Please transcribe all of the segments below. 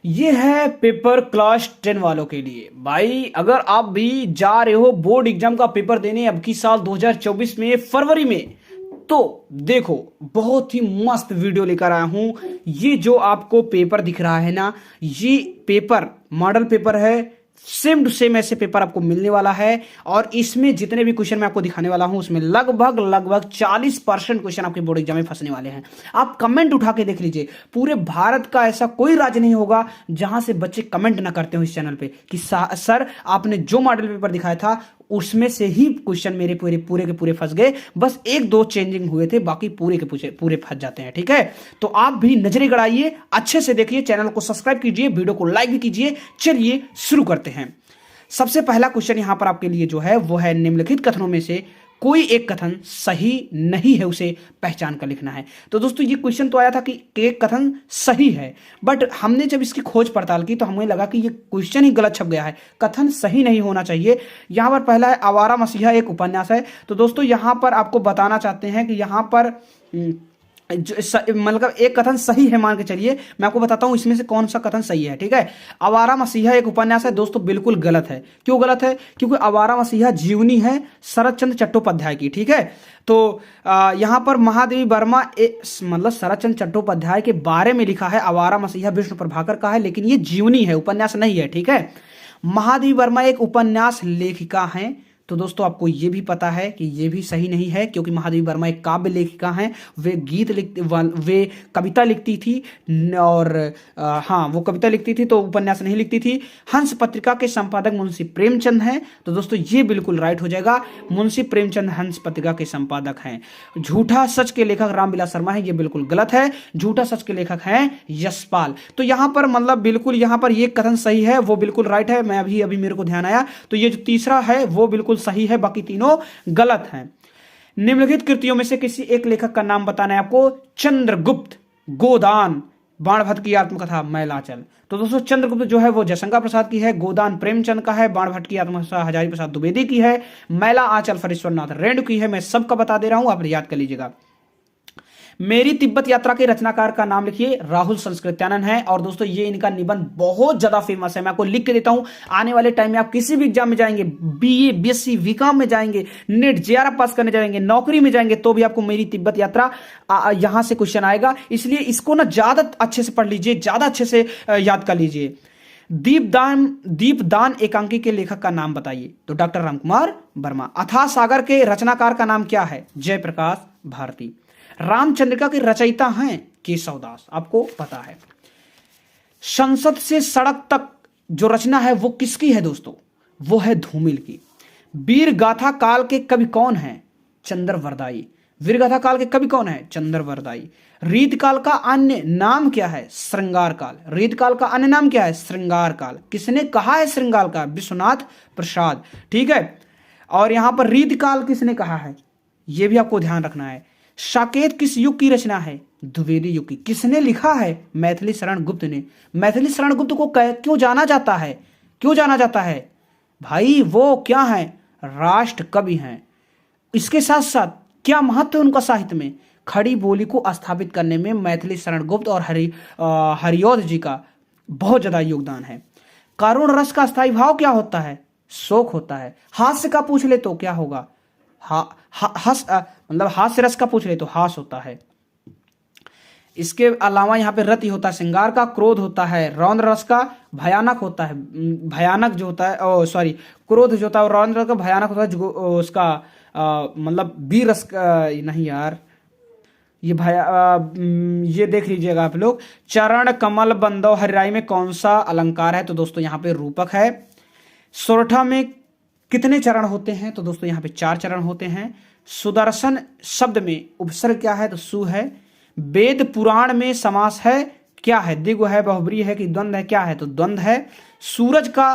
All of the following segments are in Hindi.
ये है पेपर क्लास 10 वालों के लिए। भाई अगर आप भी जा रहे हो बोर्ड एग्जाम का पेपर देने अब की साल 2024 में फरवरी में, तो देखो बहुत ही मस्त वीडियो लेकर आया हूं। ये जो आपको पेपर दिख रहा है ना, ये पेपर मॉडल पेपर है। सेम टू सेम ऐसे पेपर आपको मिलने वाला है और इसमें जितने भी क्वेश्चन मैं आपको दिखाने वाला हूं उसमें लगभग 40% क्वेश्चन आपके बोर्ड एग्जाम में फंसने वाले हैं। आप कमेंट उठा के देख लीजिए, पूरे भारत का ऐसा कोई राज्य नहीं होगा जहां से बच्चे कमेंट ना करते हो इस चैनल पे कि सर आपने जो मॉडल पेपर दिखाया था उसमें से ही क्वेश्चन मेरे पूरे के पूरे फंस गए, बस एक दो चेंजिंग हुए थे, बाकी पूरे के पूरे फंस जाते हैं। ठीक है, तो आप भी नजरें गड़ाइए, अच्छे से देखिए, चैनल को सब्सक्राइब कीजिए, वीडियो को लाइक भी कीजिए। चलिए शुरू करते हैं। सबसे पहला क्वेश्चन यहां पर आपके लिए जो है वो है, निम्नलिखित कथनों में से कोई एक कथन सही नहीं है, उसे पहचान कर लिखना है। तो दोस्तों ये क्वेश्चन तो आया था कि एक कथन सही है, बट हमने जब इसकी खोज पड़ताल की तो हमें लगा कि ये क्वेश्चन ही गलत छप गया है, कथन सही नहीं होना चाहिए। यहां पर पहला है आवारा मसीहा एक उपन्यास है। तो दोस्तों यहां पर आपको बताना चाहते हैं कि यहां पर मतलब एक कथन सही है, मान के चलिए मैं आपको बताता हूं इसमें से कौन सा कथन सही है। ठीक है, आवारा मसीहा एक उपन्यास है, दोस्तों बिल्कुल गलत है। क्यों गलत है? क्योंकि आवारा मसीहा जीवनी है शरद चंद्र चट्टोपाध्याय की। ठीक है, तो यहां पर महादेवी वर्मा मतलब शरद चंद्र चट्टोपाध्याय के बारे में लिखा है, आवारा मसीहा विष्णु प्रभाकर का है, लेकिन ये जीवनी है, उपन्यास नहीं है। ठीक है, महादेवी वर्मा एक उपन्यास लेखिका हैं। तो दोस्तों आपको ये भी पता है कि ये भी सही नहीं है, क्योंकि महादेवी वर्मा एक काव्य लेखिका हैं। वे गीत लिखती, वे कविता लिखती थी और हाँ वो कविता लिखती थी, तो उपन्यास नहीं लिखती थी। हंस पत्रिका के संपादक मुंशी प्रेमचंद हैं। तो दोस्तों ये बिल्कुल राइट हो जाएगा, मुंशी प्रेमचंद हंस पत्रिका के संपादक हैं। झूठा सच के लेखक रामविलास शर्मा है, ये बिल्कुल गलत है। झूठा सच के लेखक हैं यशपाल। तो यहां पर मतलब बिल्कुल यहां पर ये कथन सही है, वो बिल्कुल राइट है। मैं अभी मेरे को ध्यान आया, तो ये जो तीसरा है वो बिल्कुल सही है, बाकी तीनों गलत हैं। निम्नलिखित कृतियों में से किसी एक लेखक का नाम बताना है आपको। चंद्रगुप्त, गोदान, बाणभट्ट की आत्मकथा मैलाचल। तो दोस्तों चंद्रगुप्त जो है वो जयशंकर प्रसाद की है, गोदान प्रेमचंद का है, बाणभट्ट की आत्मकथा हजारी प्रसाद द्विवेदी की है, मैला आंचल फरीश्वरनाथ रेणु की है। मैं सबका बता दे रहा हूं, आप याद कर लीजिएगा। मेरी तिब्बत यात्रा के रचनाकार का नाम लिखिए, राहुल संस्कृत्यानंद है। और दोस्तों ये इनका निबंध बहुत ज्यादा फेमस है, मैं आपको लिख के देता हूं। आने वाले टाइम में आप किसी भी एग्जाम में जाएंगे, बीए बीएससी बीकॉम में जाएंगे, नेट जेआरएफ पास करने जाएंगे, नौकरी में जाएंगे, तो भी आपको मेरी तिब्बत यात्रा यहां से क्वेश्चन आएगा। इसलिए इसको ना ज्यादा अच्छे से पढ़ लीजिए, ज्यादा अच्छे से याद कर लीजिए। दीपदान एकांकी के लेखक का नाम बताइए। तो डॉक्टर रामकुमार वर्मा। अथाह सागर के रचनाकार का नाम क्या है? जयप्रकाश भारती। रामचंद्रिका के रचयिता हैं केशवदास, आपको पता है। संसद से सड़क तक जो रचना है वो किसकी है दोस्तों? वो है धूमिल की। वीर गाथा काल के कवि कौन है? चंद्रवरदाई। वीर गाथा काल के कवि कौन है? चंद्रवरदाई। रीत काल का अन्य नाम क्या है? श्रृंगार काल। रीत काल का अन्य नाम क्या है? श्रृंगार काल। किसने कहा है श्रृंगार काल? विश्वनाथ प्रसाद। ठीक है, और यहां पर रीत काल किसने कहा है, यह भी आपको ध्यान रखना है। साकेत किस युग की रचना है? द्विवेदी युग की। किसने लिखा है? मैथिली शरण गुप्त ने। मैथिली शरण गुप्त को क्यों जाना जाता है? क्यों जाना जाता है भाई? वो क्या है? राष्ट्र कवि हैं। इसके साथ साथ क्या महत्व है उनका साहित्य में? खड़ी बोली को स्थापित करने में मैथिली शरण गुप्त और हरिऔध जी का बहुत ज्यादा योगदान है। करुण रस का स्थायी भाव क्या होता है? शोक होता है। हास्य का पूछ ले तो क्या होगा? मतलब हास्य रस का पूछ ले तो हास होता है। इसके अलावा यहाँ पे रति होता है श्रृंगार का, क्रोध होता है रौद्र रस का, भयानक होता है, भयानक जो होता है सॉरी क्रोध जो होता है रौद्र का, भयानक होता है जो उसका मतलब वीर रस का नहीं यार, ये देख लीजिएगा आप लोग। चरण कमल बंदो हरिराई में कौन सा अलंकार है? तो दोस्तों यहाँ पे रूपक है। सोरठा में कितने चरण होते हैं? तो दोस्तों यहाँ पे 4 चरण होते हैं। सुदर्शन शब्द में उपसर्ग क्या है? तो सु है। वेद पुराण में समास है, क्या है? द्विगु है, बहुब्रीहि है कि द्वंद्व है? क्या है? तो द्वंद्व है। सूरज का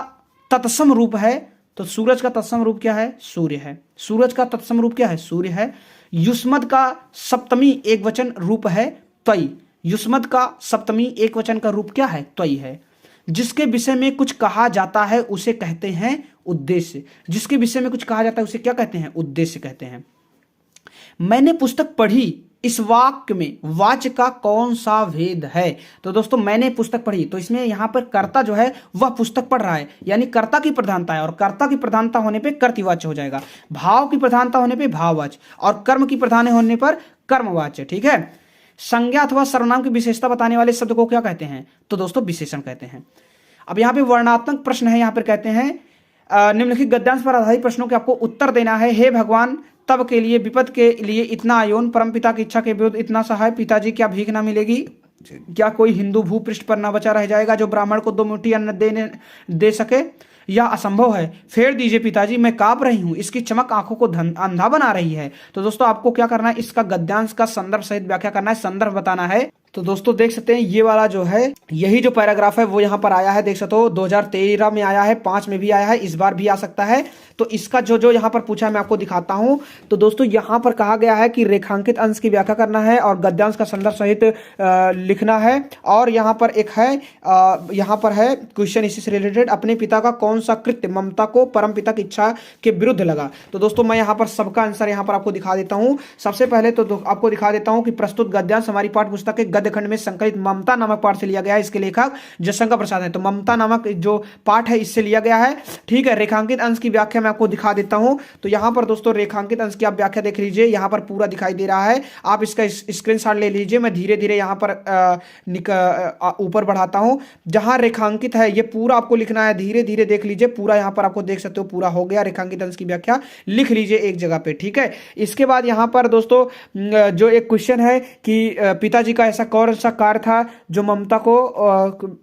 तत्सम रूप है, तो सूरज का तत्सम रूप क्या है? सूर्य है। सूरज का तत्सम रूप क्या है? सूर्य है। युष्मद का सप्तमी एक वचन रूप है त्वयि। युष्मद का सप्तमी एक वचन का रूप क्या है? त्वयि है। जिसके विषय में कुछ कहा जाता है उसे कहते हैं उद्देश्य। जिसके विषय में कुछ कहा जाता है उसे क्या कहते हैं? उद्देश्य कहते हैं। मैंने पुस्तक पढ़ी इस वाक्य में वाच्य का कौन सा भेद है? तो दोस्तों मैंने पुस्तक पढ़ी, तो इसमें यहाँ पर कर्ता जो है वह पुस्तक पढ़ रहा है, यानी कर्ता की प्रधानता है, और कर्ता की प्रधानता होने पे कर्तृवाच्य हो जाएगा। भाव की प्रधानता होने पे भाववाच्य, और कर्म की प्रधान होने पर कर्मवाच्य। ठीक है। संज्ञा अथवा सर्वनाम की विशेषता बताने वाले शब्द को क्या कहते हैं? तो दोस्तों विशेषण कहते हैं। अब यहाँ पे वर्णनात्मक प्रश्न है, यहाँ पर कहते हैं निम्नलिखित गद्यांश पर आधारित प्रश्नों के आपको उत्तर देना है। हे भगवान, तब के लिए विपद के लिए इतना आयोन, परमपिता की इच्छा के विरुद्ध इतना सहाय, पिताजी क्या भीख ना मिलेगी? क्या कोई हिंदू भूपृष्ठ पर ना बचा रह जाएगा जो ब्राह्मण को 2 मुट्ठी अन्न दे सके? यह असंभव है। फेर दीजिए पिताजी, मैं कांप रही हूं, इसकी चमक आंखों को अंधा बना रही है। तो दोस्तों आपको क्या करना है, इसका गद्यांश का संदर्भ सहित व्याख्या करना है, संदर्भ बताना है। तो दोस्तों देख सकते हैं ये वाला जो है, यही जो पैराग्राफ है वो यहाँ पर आया है, देख सकते हो 2013 में आया है, 5 में भी आया है, इस बार भी आ सकता है। तो इसका जो जो यहाँ पर पूछा है मैं आपको दिखाता हूँ। तो दोस्तों यहाँ पर कहा गया है कि रेखांकित अंश की व्याख्या करना है और गद्यांश का संदर्भ सहित लिखना है। और यहाँ पर एक है, यहाँ पर है क्वेश्चन इसी से रिलेटेड, अपने पिता का कौन सा कृत्य ममता को परम पिता की इच्छा के विरुद्ध लगा? तो दोस्तों मैं यहाँ पर सबका आंसर यहाँ पर आपको दिखा देता हूँ। सबसे पहले तो आपको दिखा देता हूँ कि प्रस्तुत गद्यांश हमारी पाठ्य पुस्तक के गद्य खंड में संकलित ममता नामक पाठ से लिया गया है। इसके लेखक जयशंकर प्रसाद है। तो ममता नामक जो पाठ है इससे लिया गया है। ठीक है। रेखांकित अंश की व्याख्या मैं आपको दिखा देता हूं। तो यहां पर दोस्तों रेखांकित अंश की आप व्याख्या देख लीजिए, यहां पर पूरा दिखाई दे रहा है, आप इसका स्क्रीनशॉट ले लीजिए। मैं धीरे धीरे यहां पर ऊपर बढ़ाता हूं। जहां रेखांकित है ये पूरा आपको लिखना है, धीरे धीरे देख लीजिए पूरा। यहां पर आपको देख सकते हो पूरा हो गया। रेखांकित अंश की व्याख्या लिख लीजिए एक जगह पे। ठीक है। इसके बाद यहां पर दोस्तों जो एक क्वेश्चन है कि पिताजी का ऐसा कौन सा कार्य था जो ममता को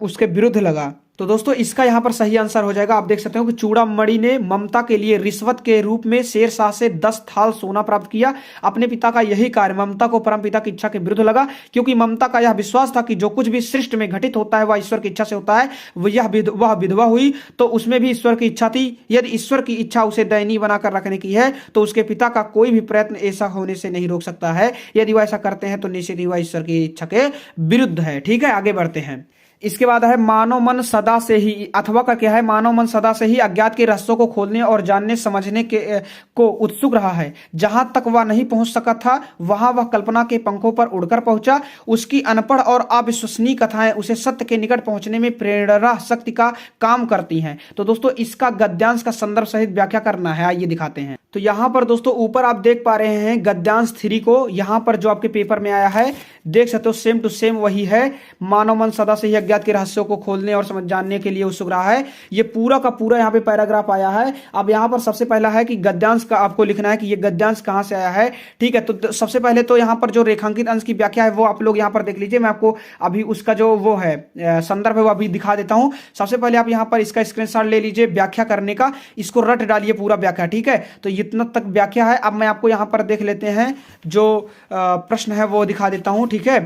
उसके विरुद्ध लगा? तो दोस्तों इसका यहां पर सही आंसर हो जाएगा, आप देख सकते हो कि चूड़ामणि ने ममता के लिए रिश्वत के रूप में शेरशाह से 10 थाल सोना प्राप्त किया। अपने पिता का यही कार्य ममता को परम पिता की इच्छा के विरुद्ध लगा, क्योंकि ममता का यह विश्वास था कि जो कुछ भी सृष्टि में घटित होता है वह ईश्वर की इच्छा से होता है। वह विधवा हुई तो उसमें भी ईश्वर की इच्छा थी। यदि ईश्वर की इच्छा उसे दयनीय बनाकर रखने की है तो उसके पिता का कोई भी प्रयत्न ऐसा होने से नहीं रोक सकता है। यदि वह ऐसा करते हैं तो निश्चित ही वह ईश्वर की इच्छा के विरुद्ध है। ठीक है। आगे बढ़ते हैं। इसके बाद है मानव मन सदा से ही, अथवा का क्या है, मानव मन सदा से ही अज्ञात के रहस्यों को खोलने और जानने समझने को उत्सुक रहा है। जहां तक वह नहीं पहुंच सका था वहां वह कल्पना के पंखों पर उड़कर पहुंचा। उसकी अनपढ़ और अविश्वसनीय कथाएं उसे सत्य के निकट पहुंचने में प्रेरणा शक्ति का काम करती हैं। तो दोस्तों इसका गद्यांश का संदर्भ सहित व्याख्या करना है, आइए दिखाते हैं। तो यहां पर दोस्तों ऊपर आप देख पा रहे हैं गद्यांश 3 को, यहां पर जो आपके पेपर में आया है देख सकते हो सेम टू सेम वही है। मानव मन सदा से ही अज्ञात के रहस्यों को खोलने और समझ जानने के लिए उत्सुक रहा है। ये पूरा का पूरा यहाँ पे पैराग्राफ आया है। अब यहाँ पर सबसे पहला है कि गद्यांश का आपको लिखना है कि ये गद्यांश कहाँ से आया है। ठीक है। तो सबसे पहले तो यहाँ पर जो रेखांकित अंश की व्याख्या है वो आप लोग यहाँ पर देख लीजिए। मैं आपको अभी उसका जो वो है संदर्भ है वो अभी दिखा देता हूँ। सबसे पहले आप यहाँ पर इसका स्क्रीनशॉट ले लीजिए व्याख्या करने का, इसको रट डालिए पूरा व्याख्या। ठीक है। तो इतना तक व्याख्या है। अब मैं आपको यहाँ पर देख लेते हैं जो प्रश्न है वो दिखा देता हूँ। ठीक है।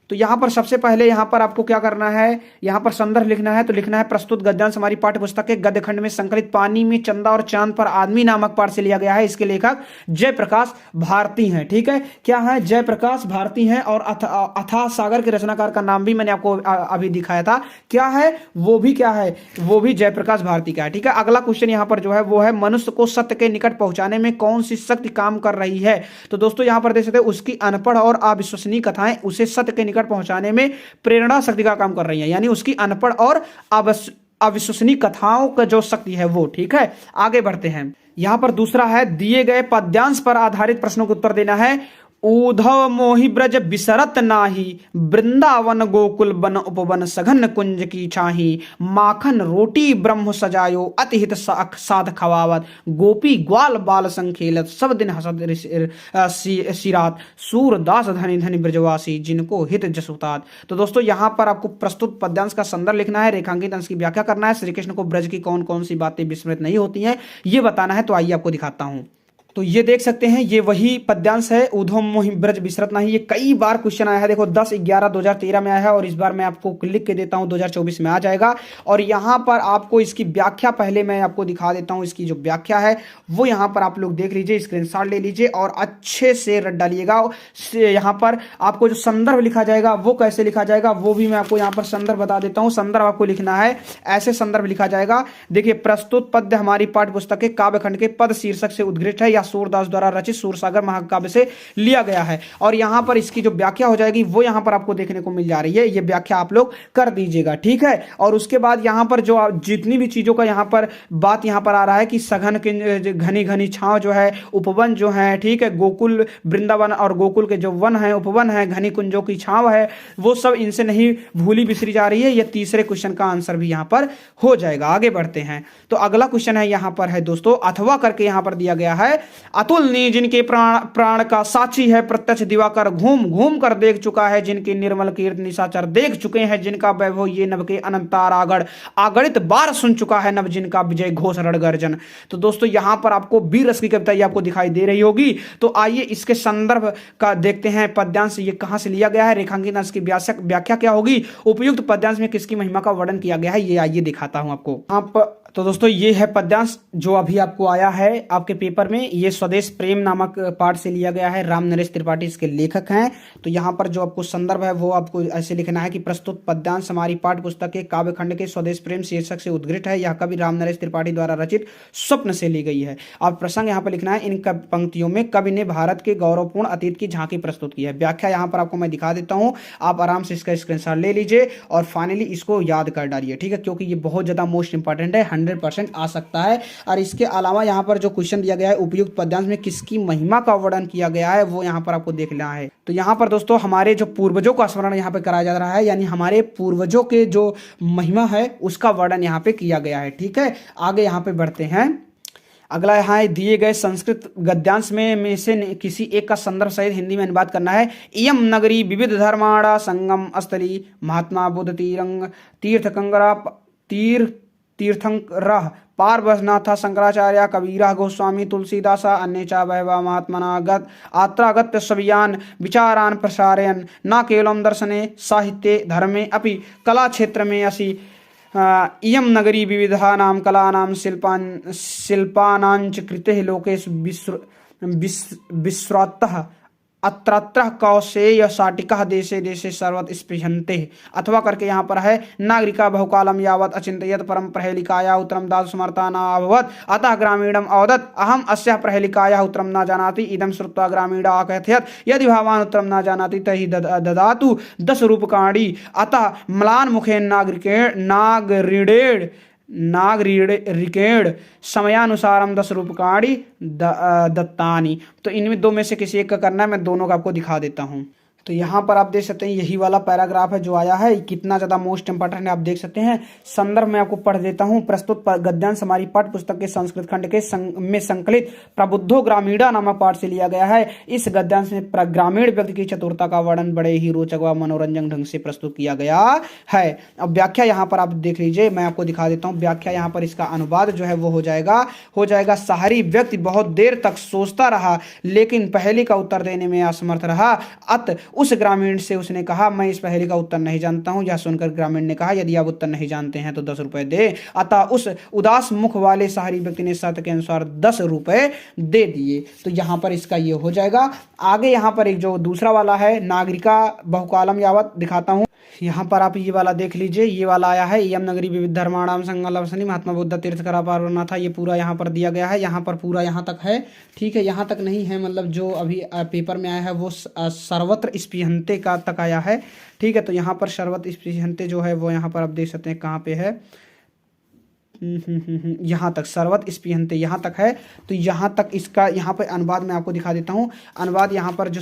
तो यहां पर सबसे पहले यहां पर आपको क्या करना है, यहां पर संदर्भ लिखना है। तो लिखना है प्रस्तुत गद्यांश हमारी पाठ्य पुस्तक के गद्य खंड में संकलित पानी में चंदा और चांद पर आदमी नामक पाठ से लिया गया है। इसके लेखक जयप्रकाश भारती हैं। ठीक है। क्या है, जयप्रकाश भारती हैं। और अथाह सागर के रचनाकार का नाम भी मैंने आपको अभी दिखाया था, क्या है वो भी, क्या है वो भी जयप्रकाश भारती का है। ठीक है। अगला क्वेश्चन यहां पर जो है वो है मनुष्य को सत्य के निकट पहुंचाने में कौन सी शक्ति काम कर रही है? तो दोस्तों यहां पर देख सकते हैं उसकी अनपढ़ और अविश्वसनीय कथाएं उसे सत्य के पहुंचाने में प्रेरणा शक्ति का काम कर रही है, यानी उसकी अनपढ़ और अविश्वसनीय कथाओं का जो शक्ति है वो। ठीक है। आगे बढ़ते हैं। यहां पर दूसरा है दिए गए पद्यांश पर आधारित प्रश्नों का उत्तर देना है। उद्धव मोहि ब्रज बिसरत नाही, वृंदावन गोकुल बन उपवन सघन कुंज की छाही, माखन रोटी ब्रह्म सजायो अतिहित साध खवावत, गोपी ग्वाल बाल संखेलत सब दिन हसद सिरात, सूरदास धनी धनी ब्रजवासी जिनको हित जसुतात। तो दोस्तों यहाँ पर आपको प्रस्तुत पद्यांश का संदर्भ लिखना है, रेखांकित अंश की व्याख्या करना है, श्री कृष्ण को ब्रज की कौन कौन सी बातें विस्मृत नहीं होती हैं ये बताना है। तो आइए आपको दिखाता हूं। तो ये देख सकते हैं ये वही पद्यांश है, उद्धव मोहि ब्रज बिसरत नाही। ये कई बार क्वेश्चन आया है, देखो 10/11/2013 में आया है और इस बार मैं आपको लिख के देता हूं 2024 में आ जाएगा। और यहाँ पर आपको इसकी व्याख्या पहले मैं आपको दिखा देता हूं, इसकी जो व्याख्या है वो यहाँ पर आप लोग देख लीजिए, स्क्रीनशॉट ले लीजिए और अच्छे से रट डालिएगा। यहाँ पर आपको जो संदर्भ लिखा जाएगा वो कैसे लिखा जाएगा वो भी मैं आपको यहाँ पर संदर्भ बता देता हूँ। संदर्भ आपको लिखना है, ऐसे संदर्भ लिखा जाएगा। देखिए प्रस्तुत पद्य हमारी पाठ्य पुस्तक के काव्यखंड के पद शीर्षक से उद्घृष्ट है, या सूरदास द्वारा रचित सूरसागर महाकाव्य से लिया गया है। और यहाँ पर इसकी जो व्याख्या हो जाएगी वो यहाँ पर आपको देखने को मिल जा रही है, ये व्याख्या आप लोग कर दीजिएगा, ठीक है। और उसके बाद यहाँ पर जो जितनी भी चीजों का यहाँ पर बात यहाँ पर आ रहा है कि सघन घनी घनी छांव जो है, उपवन जो है, ठीक है, गोकुल वृंदावन और गोकुल के जो वन है, उपवन है, घनी कुंजों की छांव है, वो सब इनसे नहीं भूली बिसरी जा रही है। ये तीसरे क्वेश्चन का आंसर भी यहाँ पर हो जाएगा। आगे बढ़ते हैं तो अगला क्वेश्चन है यहाँ पर है दोस्तों, अथवा करके यहाँ पर दिया गया है, अतुलनीय जिनके प्राण का साक्षी है, प्रत्यक्ष दिवाकर घूम घूम कर देख चुका है, जिनके निर्मल कीर्ति निशाचर देख चुके हैं, जिनका वैभव ये नभ के अनंतार आगणित बार सुन चुका है, नभ जिनका विजय घोष रण गर्जन। तो दोस्तों यहाँ पर आपको वीर रस की कविता ये आपको दिखाई दे रही होगी। तो आइए इसके संदर्भ का देखते हैं, पद्यांश ये कहां से लिया गया है, रेखांकित अंश की व्याख्या क्या होगी, उपयुक्त पद्यांश में किसकी महिमा का वर्णन किया गया है, ये आइए दिखाता हूं आपको। आप तो दोस्तों ये है पद्यांश जो अभी आपको आया है आपके पेपर में, ये स्वदेश प्रेम नामक पाठ से लिया गया है, राम नरेश त्रिपाठी इसके लेखक हैं। तो यहाँ पर जो आपको संदर्भ है वो आपको ऐसे लिखना है कि प्रस्तुत पद्यांश हमारी पाठ्य पुस्तक के काव्य खंड के स्वदेश प्रेम शीर्षक से उद्घृत है, यह कवि राम नरेश त्रिपाठी द्वारा रचित स्वप्न से ली गई है। अब प्रसंग यहाँ पर लिखना है, इन पंक्तियों में कवि ने भारत के गौरवपूर्ण अतीत की झांकी प्रस्तुत की है। व्याख्या यहाँ पर आपको मैं दिखा देता हूँ, आप आराम से इसका स्क्रीनशॉट ले लीजिए और फाइनली इसको याद कर डालिए, ठीक है, क्योंकि ये बहुत ज्यादा मोस्ट इंपॉर्टेंट है, 100% आ सकता है। और इसके अलावा यहाँ पर जो क्वेश्चन दिया गया है, उपयुक्त पद्यांश में किसकी महिमा का वर्णन किया गया है, वो यहाँ पर आपको देख लेना है। तो यहाँ पर दोस्तों हमारे जो पूर्वजों का स्मरण यहाँ पे कराया जा रहा है, यानी हमारे पूर्वजों के जो महिमा है उसका वर्णन यहाँ पे किया गया है, ठीक है। आगे यहाँ पे बढ़ते हैं, अगला यहाँ दिए गए संस्कृत गद्यांश में से किसी एक का संदर्भ सहित हिंदी में अनुवाद करना है। इयम नगरी विविध धर्माणा संगम स्थली, महात्मा बुद्ध तीर्थंकरा तीर्थंकरः पार्वनाथ शंकराचार्य कबीरा गोस्वामी तुलसीदासा अन्य चा वैवा महात्मनागत आत्रागत्य सवियान विचारान प्रसारयन न केवलम दर्शने साहित्ये धर्मे अपि कला क्षेत्र में असि इयं नगरी विविधानां कलानां शिल्पानांच कृते लोकेषु विश्रातः अत्रत्र कौशेय साटिका देशे देशे सर्वत स्पृहन्ते। अथवा करके यहाँ पर है, नागरिका बहुकालम यावत अचिंतयत परम प्रहेलिकाया उत्तरम दातु समर्था न अभवत् अतः ग्रामीणम अवदत् अहम अस्याः प्रहेलिकायाः उत्तरम न जानाति इदं श्रुत्वा ग्रामीणा अकथयत् यदि भवान् उत्तरम न जानाति तर्हि ददातु 10 रूपकाणि। अतः म्लान मुखेन नागरिकेण समयानुसारम 10 रूपकाणि दत्तानि। तो इनमें दो में से किसी एक का करना है, मैं दोनों का आपको दिखा देता हूँ। तो यहाँ पर आप देख सकते हैं यही वाला पैराग्राफ है जो आया है, कितना ज़्यादा मोस्ट इंपॉर्टेंट है आप देख सकते हैं। संदर्भ में आपको पढ़ देता हूँ, प्रस्तुत गद्यांश हमारी पाठ्य पुस्तक के संस्कृत खंड के में संकलित प्रबुद्धो ग्रामीणा नामक पाठ से लिया गया है। इस गद्यांश में ग्रामीण व्यक्ति की चतुरता का वर्णन बड़े ही रोचक व मनोरंजक ढंग से प्रस्तुत किया गया है। अब व्याख्या यहाँ पर आप देख लीजिए, मैं आपको दिखा देता हूँ व्याख्या। यहाँ पर इसका अनुवाद जो है वो हो जाएगा शहरी व्यक्ति बहुत देर तक सोचता रहा लेकिन पहेली का उत्तर देने में असमर्थ रहा। अत उस ग्रामीण से उसने कहा, मैं इस पहेली का उत्तर नहीं जानता हूं। यह सुनकर ग्रामीण ने कहा, यदि आप उत्तर नहीं जानते हैं तो 10 रुपए दे। अतः उस उदास मुख वाले शहरी व्यक्ति ने शर्त के अनुसार 10 रुपए दे दिए। तो यहां पर इसका ये हो जाएगा। आगे यहां पर एक जो दूसरा वाला है, नागरिका बहुकालम यावत, दिखाता हूं। यहाँ पर आप ये वाला देख लीजिए, ये वाला आया है, यम नगरी विविध धर्माणाम संगम महात्मा बुद्ध तीर्थंकरा पार्वनाथ, ये पूरा यहाँ पर दिया गया है। यहाँ पर पूरा यहाँ तक है, ठीक है, यहाँ तक नहीं है, मतलब जो अभी पेपर में आया है वो सर्वत्र स्पृहन्ते का तक आया है, ठीक है। तो यहाँ पर सर्वत्र स्पृहन्ते जो है वो यहाँ पर आप देख सकते हैं कहाँ पे है, यहाँ तक सर्वत स्पृहन्ते यहाँ तक है। तो यहाँ तक इसका यहाँ पर अनुवाद मैं आपको दिखा देता हूँ। अनुवाद यहाँ पर जो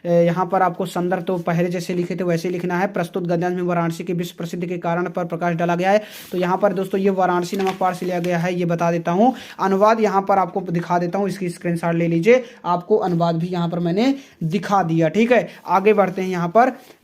यहाँ पर आपको संदर्भ तो पहले जैसे लिखे थे वैसे लिखना है। प्रस्तुत गद्यांश में वाराणसी के विश्व प्रसिद्ध के कारण पर प्रकाश डाला गया है। तो यहाँ पर दोस्तों ये वाराणसी नामक पाठ से लिया गया है, ये बता देता हूँ। अनुवाद यहाँ पर आपको दिखा देता हूँ, इसकी स्क्रीनशॉट ले लीजिए, आपको अनुवाद भी यहाँ पर मैंने दिखा दिया, ठीक है। आगे बढ़ते हैं।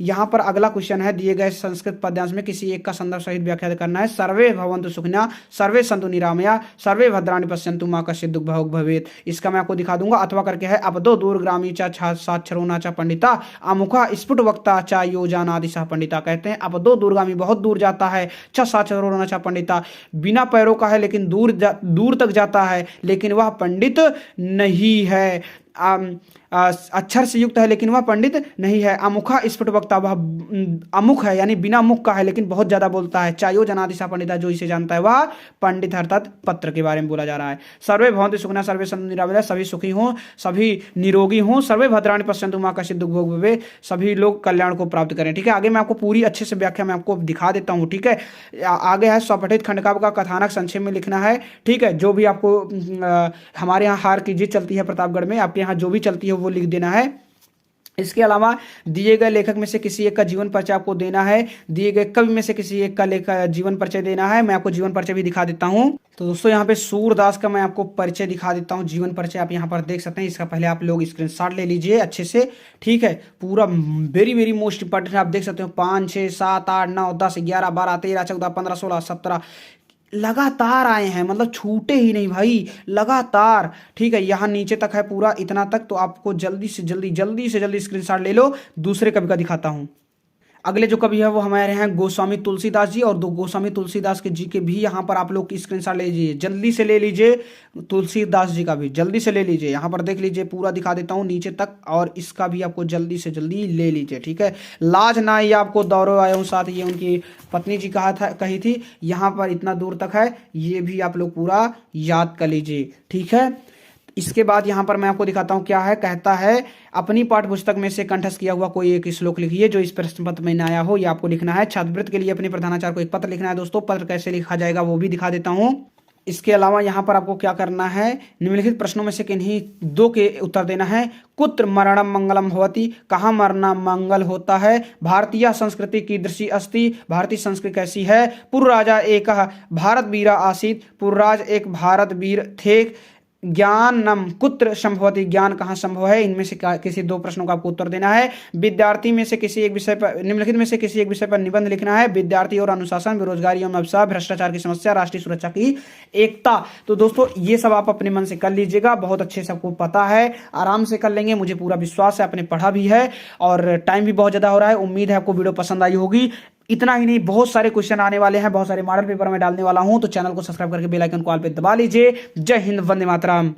यहाँ पर अगला क्वेश्चन है, दिए गए संस्कृत पद्यांश में किसी एक का संदर्भ सहित व्याख्या करना है। सर्वे भवन्तु सुखिनः सर्वे सन्तु निरामया सर्वे भद्राणि पश्यन्तु मा कश्चित् दुःख भोग भवेत्। इसका मैं आपको दिखा दूंगा। अथवा करके है, अपदो दूरग्रामी चा साक्षरोना चा पंडिता अमुखा स्फुट वक्ता चा योजनादि सह पंडिता। कहते हैं अपदो दूरगामी बहुत दूर जाता है, चा साक्षरोना चा पंडिता बिना पैरों का है लेकिन दूर तक जाता है, लेकिन वह पंडित नहीं है। अक्षर से युक्त है लेकिन वह पंडित नहीं है। अमुखा स्फुट वक्ता, वह अमुख है यानी बिना मुख का है लेकिन बहुत ज्यादा बोलता है। चायो जनादिशा पंडिता, जो इसे जानता है वह पंडित, अर्थात पत्र के बारे में बोला जा रहा है। सर्वे भवन्तु सुखिनः सर्वे सन्तु निरामयाः, सभी सुखी हों, सभी निरोगी हों, सर्वे भद्राणि पश्यन्तु मा कश्चित् दुःख भोग भवेत्, सभी लोग कल्याण को प्राप्त करें। ठीक है, आगे मैं आपको पूरी अच्छे से व्याख्या मैं आपको दिखा देता हूँ। ठीक है, आगे है स्वपठित खंडकाव्य का कथानक संक्षेप में लिखना है। ठीक है, जो भी आपको हमारे यहाँ हार की जीत चलती है प्रतापगढ़ में, आपके यहाँ जो भी चलती है वो लिख देना है। इसके अलावा दिए गए लेखक में से किसी एक का जीवन परिचय आपको देना है। दिए गए कवि में से किसी एक का जीवन परिचय देना है। मैं आपको जीवन परिचय भी दिखा देता हूं। तो दोस्तों यहाँ पे सूरदास का मैं आपको परिचय दिखा देता हूं, जीवन परिचय आप यहाँ पर देख सकते हैं। इसका पहले आप लोग स्क्रीनशॉट ले लीजिए अच्छे से। ठीक है, पूरा वेरी वेरी मोस्ट इंपॉर्टेंट आप देख सकते हो। 5, 6, 7, 8, 9, 10, 11, 12, 13, 14, 15, 16, 17 लगातार आए हैं, मतलब छूटे ही नहीं भाई, लगातार। ठीक है, यहाँ नीचे तक है पूरा, इतना तक। तो आपको जल्दी से जल्दी स्क्रीनशॉट ले लो। दूसरे कवि का दिखाता हूँ। अगले जो कवि है वो हमारे हैं गोस्वामी तुलसीदास जी, और दो गोस्वामी तुलसीदास के जी के भी यहाँ पर आप लोग की स्क्रीनशॉट ले लीजिए, जल्दी से ले लीजिए। तुलसीदास जी का भी जल्दी से ले लीजिए, यहाँ पर देख लीजिए, पूरा दिखा देता हूँ नीचे तक, और इसका भी आपको जल्दी से जल्दी ले लीजिए। ठीक है, लाज ना ये आपको दौड़ो आया हूँ साथ, ये उनकी पत्नी जी कही थी, यहाँ पर इतना दूर तक है, ये भी आप लोग पूरा याद कर लीजिए। ठीक है, इसके बाद यहाँ पर मैं आपको दिखाता हूँ क्या है। कहता है अपनी पाठ्य पुस्तक में से कंठस्थ किया हुआ कोई एक श्लोक लिखिए जो इस प्रश्न पत्र में आया हो, ये आपको लिखना है। छात्रवृत्ति के लिए अपने प्रधानाचार्य को एक पत्र लिखना है। दोस्तों पत्र कैसे लिखा जाएगा वो भी दिखा देता हूँ। इसके अलावा यहाँ पर आपको क्या करना है, निम्नलिखित प्रश्नों में से किन्हीं दो के उत्तर देना है। कुत्र मरणम मंगलम भवति, कहाँ मरना मंगल होता है। भारतीय संस्कृति कीदृशी अस्ति, भारतीय संस्कृति कैसी है। पूर्व राजा एक भारत वीरा आसीत, पूर्वराज एक भारत वीर थे। ज्ञानम कुत्र संभवति, ज्ञान कहाँ संभव है। इनमें से किसी दो प्रश्नों का आपको उत्तर देना है। विद्यार्थी में से किसी एक विषय पर, निम्नलिखित में से किसी एक विषय पर निबंध लिखना है। विद्यार्थी और अनुशासन, बेरोजगारी एवं अवसाद, भ्रष्टाचार की समस्या, राष्ट्रीय सुरक्षा की एकता। तो दोस्तों ये सब आप अपने मन से कर लीजिएगा, बहुत अच्छे से आपको पता है, आराम से कर लेंगे, मुझे पूरा विश्वास है, आपने पढ़ा भी है और टाइम भी बहुत ज्यादा हो रहा है। उम्मीद है आपको वीडियो पसंद आई होगी। इतना ही नहीं, बहुत सारे क्वेश्चन आने वाले हैं, बहुत सारे मॉडल पेपर में डालने वाला हूं, तो चैनल को सब्सक्राइब करके बेल आइकन कॉल पे दबा लीजिए। जय हिंद, वंदे मातरम।